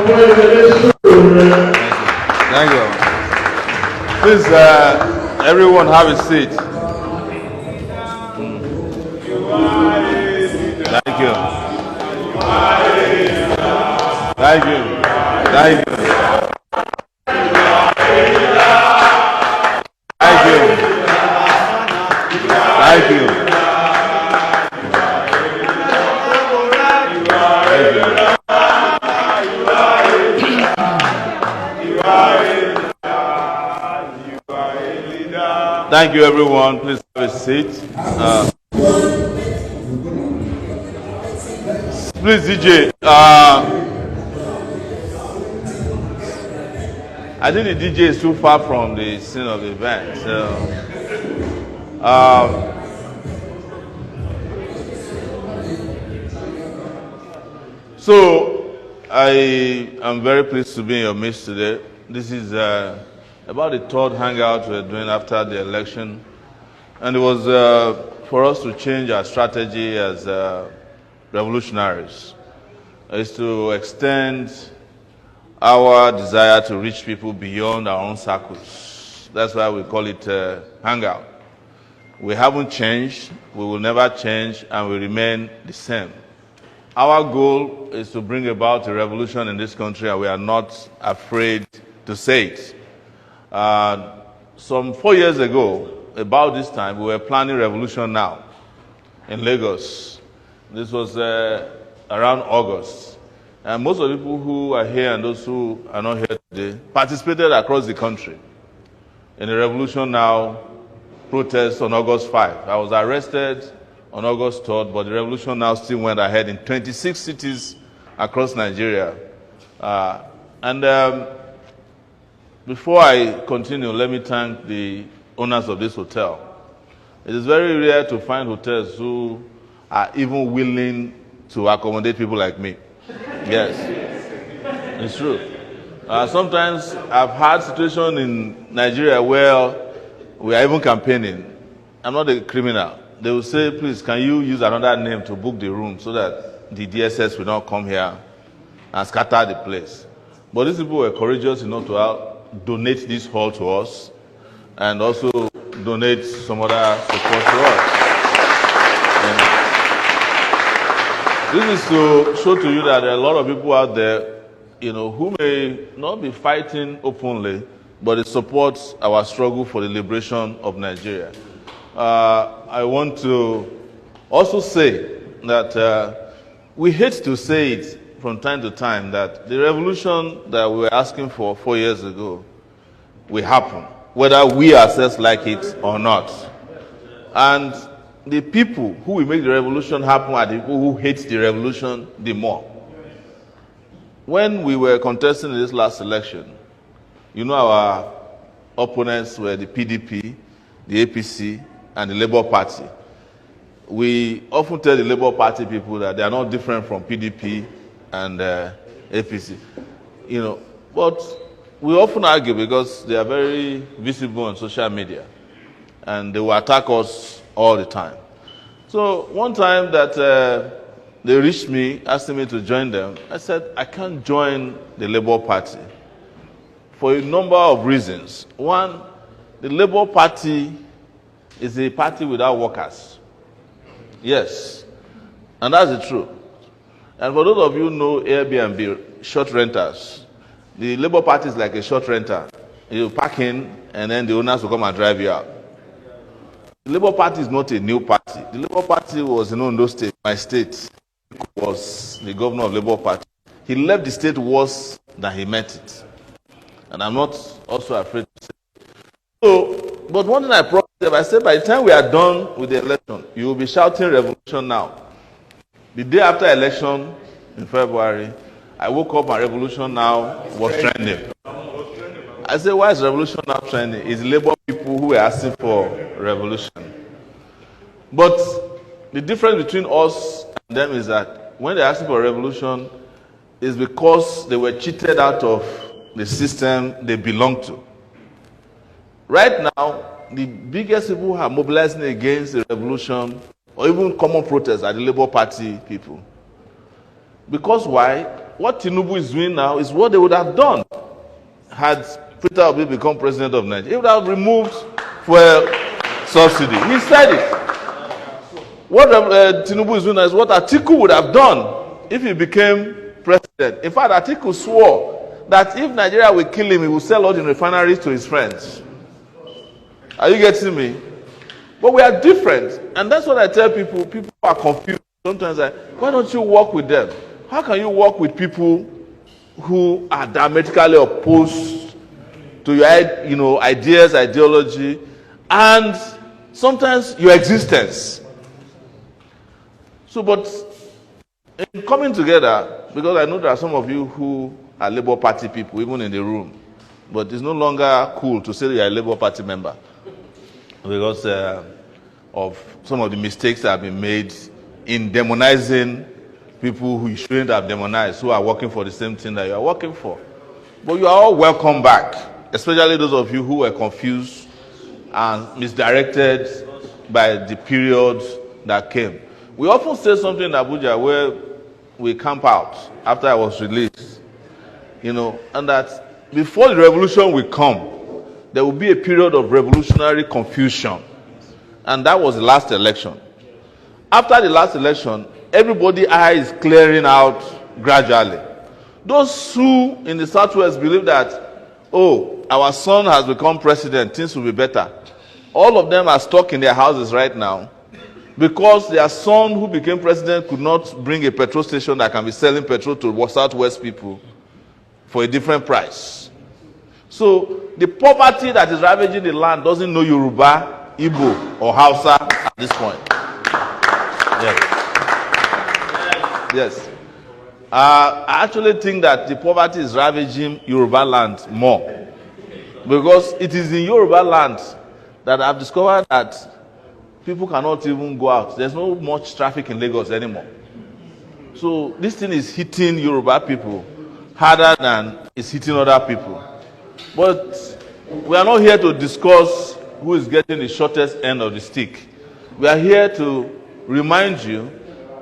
Thank you. Please, everyone have a seat. Thank you. Thank you. Thank you. Thank you. Thank you. Thank you, everyone. Please have a seat. Please, DJ. I think the DJ is too far from the scene of the event. So I am very pleased to be in your midst today. This is about the third hangout we're doing after the election. And it was for us to change our strategy as revolutionaries. Is to extend our desire to reach people beyond our own circles. That's why we call it hangout. We haven't changed, we will never change, and we remain the same. Our goal is to bring about a revolution in this country, and we are not afraid to say it. Some 4 years ago, about this time, we were planning Revolution Now in Lagos. This was around August. And most of the people who are here and those who are not here today participated across the country in the Revolution Now protest on August 5. I was arrested on August 3rd, but the Revolution Now still went ahead in 26 cities across Nigeria. Before I continue, let me thank the owners of this hotel. It is very rare to find hotels who are even willing to accommodate people like me. Yes, it's true. Sometimes I've had situations in Nigeria where we are even campaigning. I'm not a criminal. They will say, please, can you use another name to book the room so that the DSS will not come here and scatter the place. But these people were courageous enough to donate this hall to us and also donate some other support to us. This is to show to you that there are a lot of people out there, who may not be fighting openly, but it supports our struggle for the liberation of Nigeria. I want to also say that we hate to say it from time to time that the revolution that we were asking for 4 years ago will happen, whether we ourselves like it or not. And the people who will make the revolution happen are the people who hate the revolution the more. When we were contesting in this last election, our opponents were the PDP, the APC, and the Labour Party. We often tell the Labour Party people that they are not different from PDP and APC, but we often argue because they are very visible on social media, and they will attack us all the time. So one time that they reached me, asking me to join them, I said, I can't join the Labour Party for a number of reasons. One, the Labour Party is a party without workers. Yes, and that's the truth. And for those of you who know Airbnb, short renters, the Labour Party is like a short renter. You park in, and then the owners will come and drive you out. The Labour Party is not a new party. The Labour Party was in Ondo State, my state, was the governor of Labour Party. He left the state worse than he met it. And I'm not also afraid to say it. So, but one thing I promised them, I said, by the time we are done with the election, you will be shouting revolution now. The day after election, in February, I woke up and revolution now was trending. I said, why is revolution now trending? It's Labour people who are asking for revolution. But the difference between us and them is that when they're asking for revolution, it's because they were cheated out of the system they belong to. Right now, the biggest people who are mobilizing against the revolution or even common protests are the Labour Party people. Because why? what Tinubu is doing now is what they would have done had Peter Obi become president of Nigeria. He would have removed fuel subsidy. He said it. What Tinubu is doing now is what Atiku would have done if he became president. In fact, Atiku swore that if Nigeria will kill him, he will sell all the refineries to his friends. Are you getting me? But we are different. And that's what I tell people. People are confused. Sometimes why don't you work with them? How can you work with people who are diametrically opposed to your ideas, ideology, and sometimes your existence? So, but in coming together, because I know there are some of you who are Labour Party people, even in the room, but it's no longer cool to say you're a Labour Party member because of some of the mistakes that have been made in demonizing people who you shouldn't have demonized, who are working for the same thing that you are working for. But you are all welcome back, especially those of you who were confused and misdirected by the period that came. We often say something in Abuja where we camp out after I was released, and that before the revolution will come, there will be a period of revolutionary confusion. And that was the last election. After the last election, everybody's eye is clearing out gradually. Those who in the Southwest believe that, our son has become president, things will be better. All of them are stuck in their houses right now because their son who became president could not bring a petrol station that can be selling petrol to Southwest people for a different price. So the poverty that is ravaging the land doesn't know Yoruba, Igbo, or Hausa at this point. Yes. I actually think that the poverty is ravaging Yoruba land more. Because it is in Yoruba land that I've discovered that people cannot even go out. There's no much traffic in Lagos anymore. So this thing is hitting Yoruba people harder than it's hitting other people. But we are not here to discuss who is getting the shortest end of the stick. We are here to remind you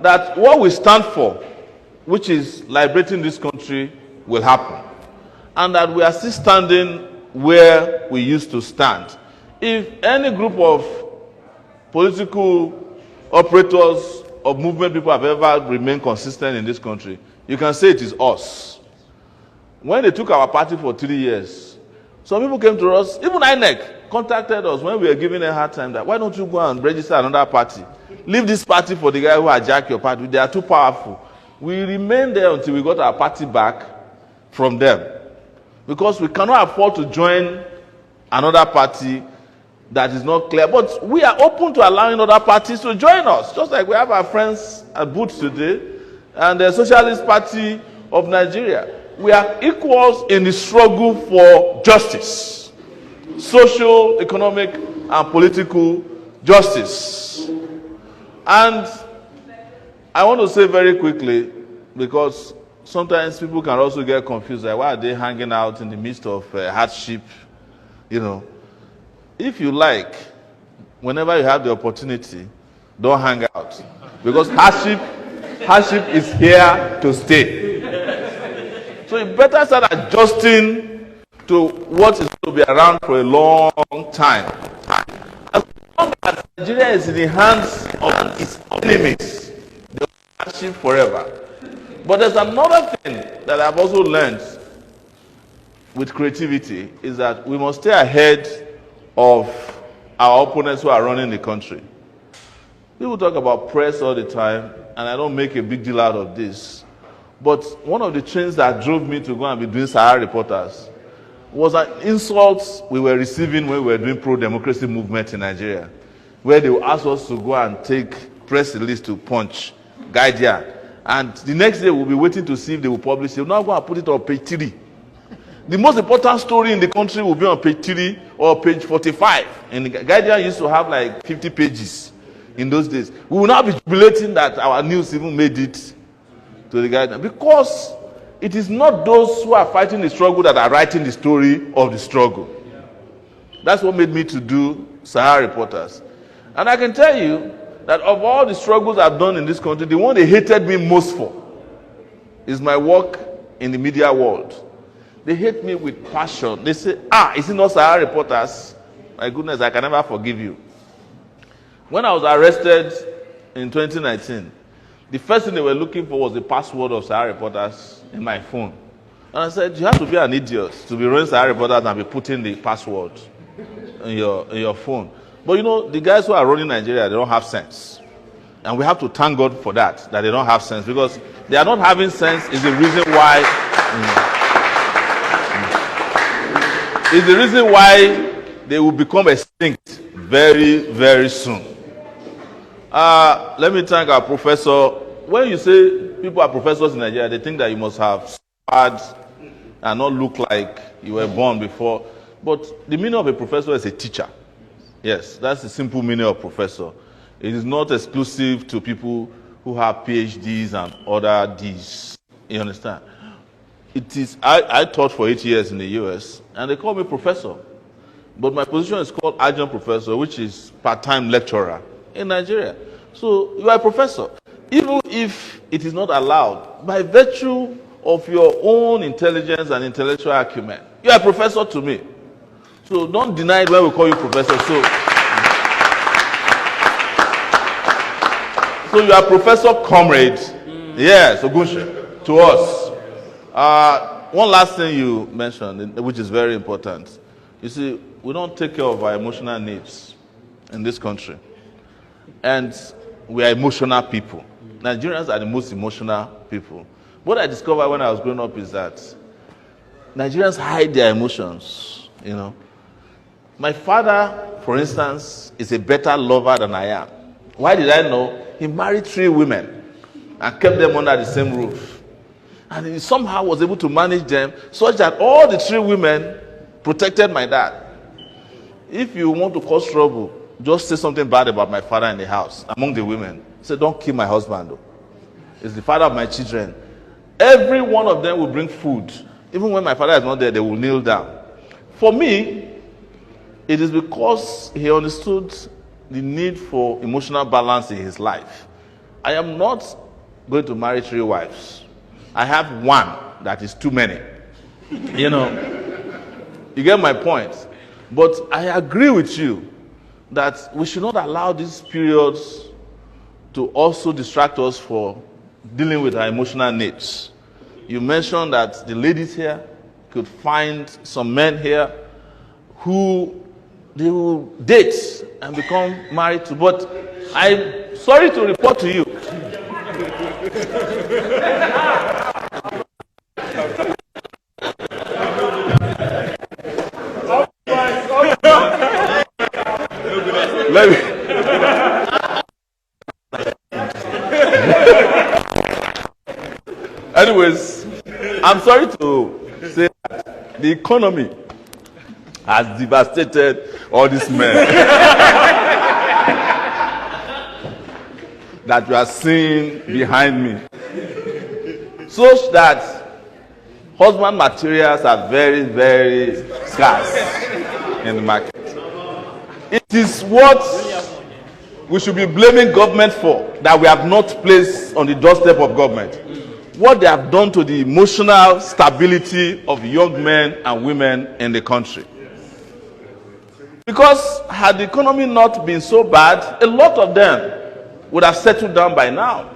that what we stand for, which is liberating this country, will happen. And that we are still standing where we used to stand. If any group of political operators or movement people have ever remained consistent in this country, you can say it is us. When they took our party for 3 years, some people came to us, even INEC contacted us when we were giving a hard time that, why don't you go and register another party? Leave this party for the guy who hijacked your party. They are too powerful. We remained there until we got our party back from them. Because we cannot afford to join another party that is not clear. But we are open to allowing other parties to join us. Just like we have our friends at Boots today and the Socialist Party of Nigeria. We are equals in the struggle for justice. Social, economic, and political justice. And I want to say very quickly, because sometimes people can also get confused, like why are they hanging out in the midst of hardship? If you like, whenever you have the opportunity, don't hang out. Because hardship is here to stay. So you better start adjusting to what is going to be around for a long time. As long as Nigeria is in the hands of its enemies, they will hardship forever. But there's another thing that I've also learned with creativity is that we must stay ahead of our opponents who are running the country. People talk about press all the time, and I don't make a big deal out of this. But one of the things that drove me to go and be doing Sahara Reporters was an insult we were receiving when we were doing pro-democracy movement in Nigeria, where they would ask us to go and take press release to Punch, Guardian, and the next day we'll be waiting to see if they will publish it. We'll now go and put it on page 3. The most important story in the country will be on page 3 or page 45. And the Guardian used to have like 50 pages in those days. We will now be jubilating that our news even made it to the Guardian, because it is not those who are fighting the struggle that are writing the story of the struggle. That's what made me to do Sahara Reporters. And I can tell you that of all the struggles I've done in this country, the one they hated me most for is my work in the media world. They hate me with passion. They say, is it not Sahara reporters? My goodness, I can never forgive you. When I was arrested in 2019, the first thing they were looking for was the password of Sahara reporters in my phone. And I said, you have to be an idiot to be running Sahara reporters and be putting the password in your phone. But you know, the guys who are running Nigeria, they don't have sense. And we have to thank God for that they don't have sense. Because they are not having sense is the reason why... is the reason why they will become extinct very, very soon. Let me thank our professor. When you say people are professors in Nigeria, they think that you must have had and not look like you were born before. But the meaning of a professor is a teacher. Yes, that's the simple meaning of professor. It is not exclusive to people who have PhDs and other Ds. You understand? It is. I taught for 8 years in the US, and they call me professor. But my position is called adjunct professor, which is part-time lecturer in Nigeria. So you are a professor. Even if it is not allowed, by virtue of your own intelligence and intellectual acumen, you are a professor to me. So don't deny it when we call you professor. So you are Professor Comrade. Yes, Ogunshi, to us. One last thing you mentioned, which is very important. You see, we don't take care of our emotional needs in this country. And we are emotional people. Nigerians are the most emotional people. What I discovered when I was growing up is that Nigerians hide their emotions, you know. My father, for instance, is a better lover than I am. Why did I know? He married 3 women and kept them under the same roof. And he somehow was able to manage them such that all the 3 women protected my dad. If you want to cause trouble, just say something bad about my father in the house, among the women. Say, don't kill my husband, though. It's the father of my children. Every one of them will bring food. Even when my father is not there, they will kneel down. For me, it is because he understood the need for emotional balance in his life. I am not going to marry 3 wives. I have 1 that is too many. You know, you get my point. But I agree with you that we should not allow these periods to also distract us for dealing with our emotional needs. You mentioned that the ladies here could find some men here who they will date and become married to. But I'm sorry to report to you. Let me. Anyways, I'm sorry to say that the economy has devastated all these men that you are seeing behind me, such that husband materials are very, very scarce in the market. It is what we should be blaming government for, that we have not placed on the doorstep of government. What they have done to the emotional stability of young men and women in the country. Because had the economy not been so bad, a lot of them would have settled down by now.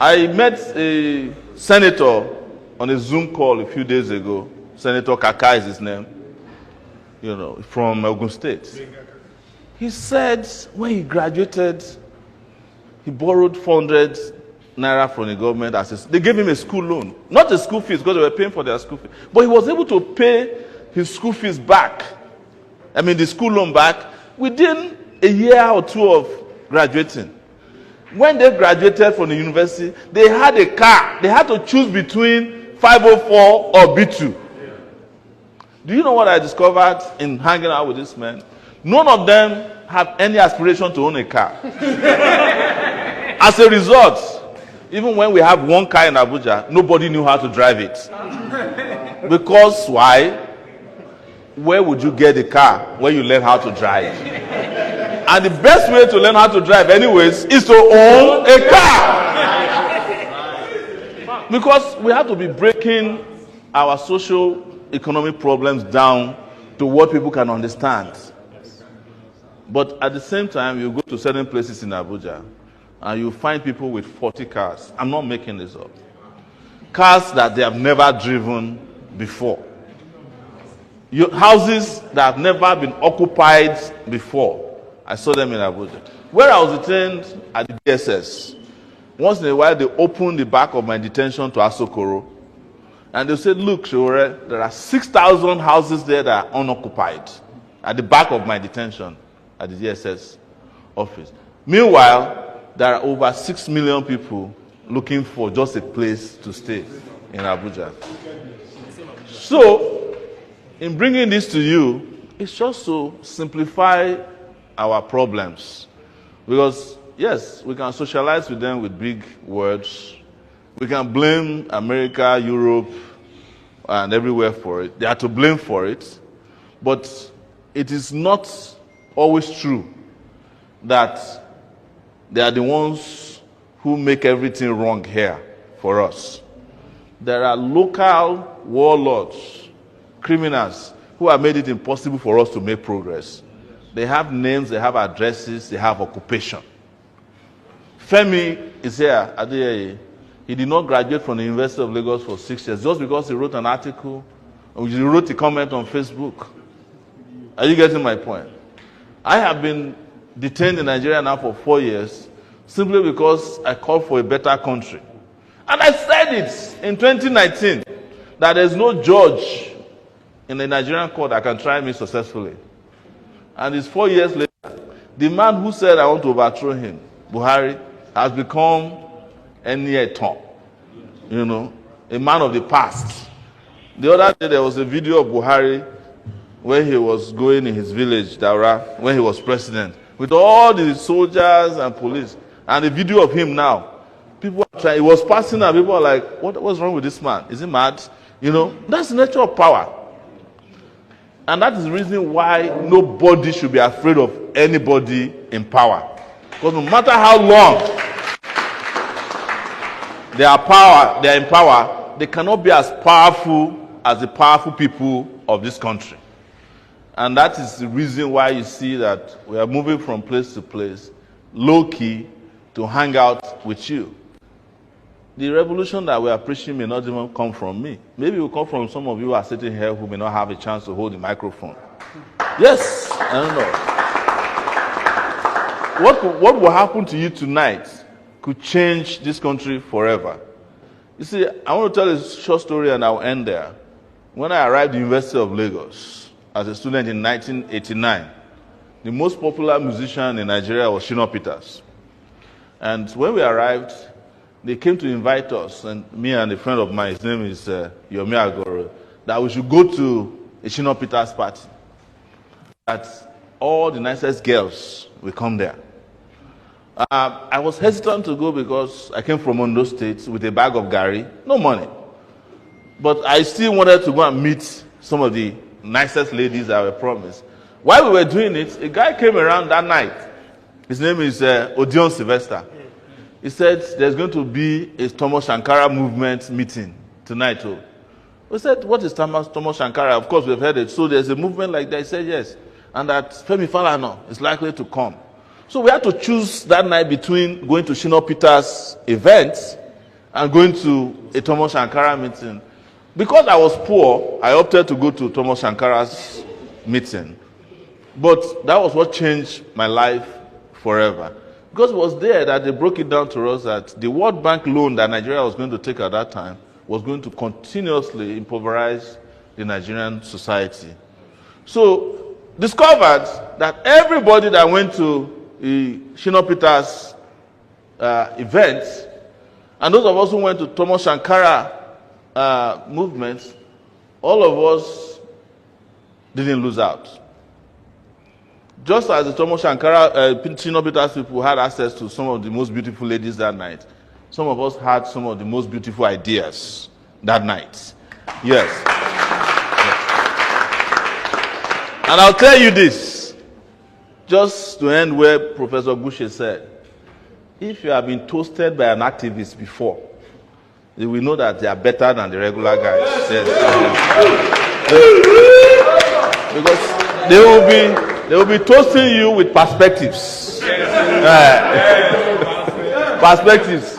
I met a senator on a Zoom call a few days ago. Senator Kaka is his name, you know, from Ogun State. He said when he graduated, he borrowed 400 naira from the government. They gave him a school loan. Not a school fees, because they were paying for their school fees. But he was able to pay his school fees back. I mean, the school loan back within a year or 2 of graduating. When they graduated from the university, they had a car. They had to choose between 504 or B2. Do you know what I discovered in hanging out with this man? None of them have any aspiration to own a car. As a result, even when we have 1 car in Abuja, nobody knew how to drive it. Because why? Where would you get a car when you learn how to drive? And the best way to learn how to drive anyways is to own a car. Because we have to be breaking our social economic problems down to what people can understand. But at the same time, you go to certain places in Abuja and you find people with 40 cars. I'm not making this up. Cars that they have never driven before. Houses that have never been occupied before. I saw them in Abuja. Where I was detained at the DSS, once in a while they open the back of my detention to Asokoro. And they said, look, Sowore, there are 6,000 houses there that are unoccupied at the back of my detention at the DSS office. Meanwhile, there are over 6 million people looking for just a place to stay in Abuja. So, in bringing this to you, it's just to simplify our problems. Because, yes, we can socialize with them with big words. We can blame America, Europe, and everywhere for it. They are to blame for it. But it is not always true that they are the ones who make everything wrong here for us. There are local warlords, criminals, who have made it impossible for us to make progress. They have names, they have addresses, they have occupation. Femi is here, Adeyeye. He did not graduate from the University of Lagos for 6 years just because he wrote an article, or he wrote a comment on Facebook. Are you getting my point? I have been detained in Nigeria now for 4 years simply because I called for a better country. And I said it in 2019 that there's no judge in the Nigerian court that can try me successfully. And it's 4 years later, the man who said I want to overthrow him, Buhari, has become Enyeton, a man of the past. The other day there was a video of Buhari where he was going in his village, Daura, when he was president, with all the soldiers and police. And the video of him now, people are trying, he was passing and people are like, what's wrong with this man? Is he mad? That's the nature of power. And that is the reason why nobody should be afraid of anybody in power. Because no matter how long they are in power, they cannot be as powerful as the powerful people of this country. And that is the reason why you see that we are moving from place to place, low-key, to hang out with you. The revolution that we are preaching may not even come from me. Maybe it will come from some of you who are sitting here who may not have a chance to hold the microphone. Yes, I don't know. What will happen to you tonight could change this country forever. You see, I want to tell a short story and I'll end there. When I arrived at the University of Lagos as a student in 1989, the most popular musician in Nigeria was Shina Peters. And when we arrived, they came to invite us, and me and a friend of mine, his name is Yomi Agoro, that we should go to a Shina Peters party. That all the nicest girls will come there. I was hesitant to go because I came from Ondo State with a bag of garri, no money. But I still wanted to go and meet some of the nicest ladies that were promised. While we were doing it, a guy came around that night. His name is Odion Sylvester. He said there's going to be a Thomas Sankara movement meeting tonight. Oh. We said, what is Thomas Sankara? Of course, we've heard it. So there's a movement like that. He said yes. And that Femi Falana is likely to come. So we had to choose that night between going to Shina Peters' event and going to a Thomas Sankara meeting. Because I was poor, I opted to go to Thomas Sankara's meeting. But that was what changed my life forever. Because it was there that they broke it down to us that the World Bank loan that Nigeria was going to take at that time was going to continuously impoverize the Nigerian society. So, discovered that everybody that went to the Shina Peters event, and those of us who went to Thomas Sankara movements, all of us didn't lose out. Just as the Thomas Sankara, Shina Peters people had access to some of the most beautiful ladies that night, some of us had some of the most beautiful ideas that night. Yes. And I'll tell you this, just to end where Professor Gushe said, if you have been toasted by an activist before, we know that they are better than the regular guys. Yes. Because they will be toasting you with perspectives. Perspectives.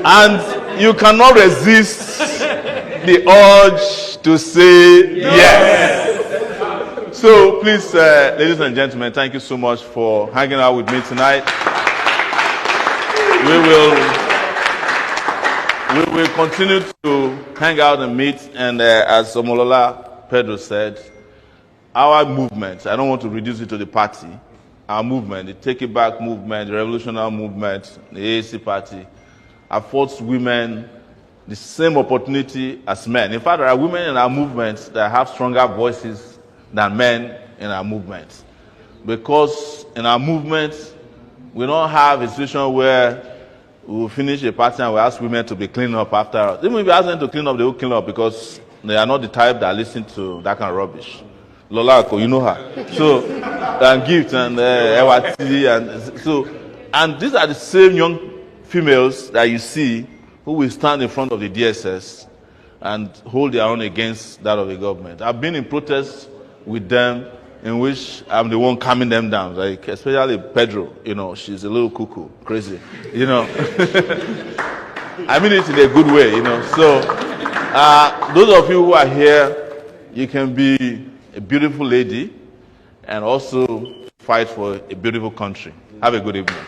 And you cannot resist the urge to say yes. So please, ladies and gentlemen, thank you so much for hanging out with me tonight. We will continue to hang out and meet. And as Omolola Pedro said, our movement, I don't want to reduce it to the party, our movement, the Take It Back movement, the revolutionary movement, the AAC party, affords women the same opportunity as men. In fact, there are women in our movement that have stronger voices than men in our movement. Because in our movement, we don't have a situation where we will finish a party and we ask women to be cleaning up after us. Even if we ask them to clean up, they will clean up because they are not the type that listen to that kind of rubbish. Lola, you know her. So, and Gift and Ewati, and so, and these are the same young females that you see who will stand in front of the DSS and hold their own against that of the government. I've been in protests with them in which I'm the one calming them down, like especially Pedro. You know, she's a little cuckoo, crazy. You know, I mean it in a good way. You know, so those of you who are here, you can be a beautiful lady and also fight for a beautiful country. Have a good evening.